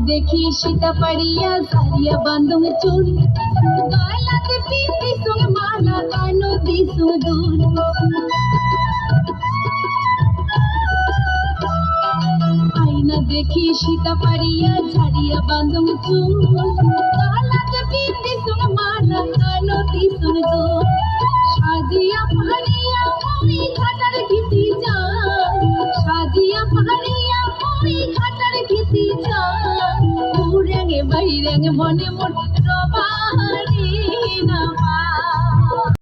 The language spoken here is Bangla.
দেখি সীতা পাড়িয়া সারিয়া বান্ধব চুল গলাতে পিন্দি সুং মালা কানো দিসু দুল আয়না দেখি সীতা পাড়িয়া ঝাড়িয়া বান্ধব চুল গলাতে পিন্দি সুং মালা কানো দিসু দুল সাজিয়া পাড়িয়া ওই ঘাটার ভিতি যায় সাজিয়া পাড়িয়া ওই ঘাটার ভিতি যায় রেঙে বাই রেঙে মনে মোর